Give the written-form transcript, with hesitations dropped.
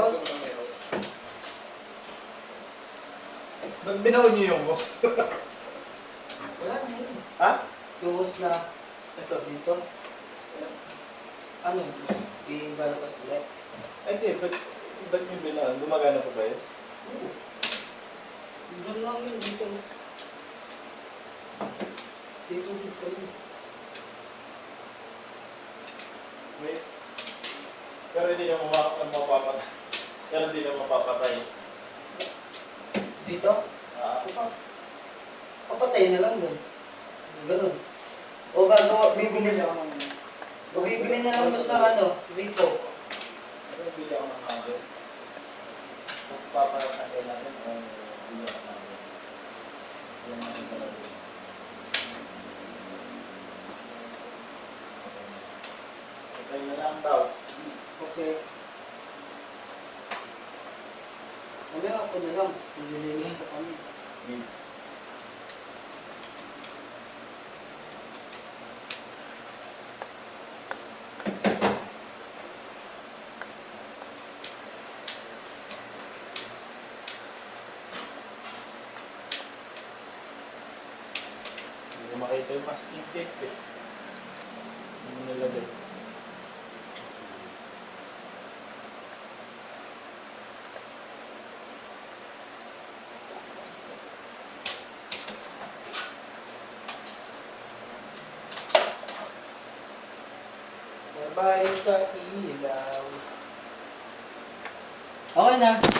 boss? Ba't binaon niyo yung boss? Wala na yun. Ha? Yung boss na ito dito. Ano? Ibalabas ulit. Ay, di. Ba't niyo binaon? Gumagana pa ba yun? Oo. Doon lang yun. Dito. Dito yun. Wait. Pero hindi niya mapapatay. Pero hindi niya mapapatay. Dito? Ah, Papatay na lang doon. Ganun. O gagawa, bibili na. O bibili na lang mas ng ano, dito. ano bili ako ng number? Papatay natin o bili ako ng number? Yung natin talaga. Patay na lang daw. Okay. Mamaya ako na lang. Nililinis ko kami. Hindi makita yung masking tape eh. Hindi nilagay. Sabay sa ilaw. Okay na.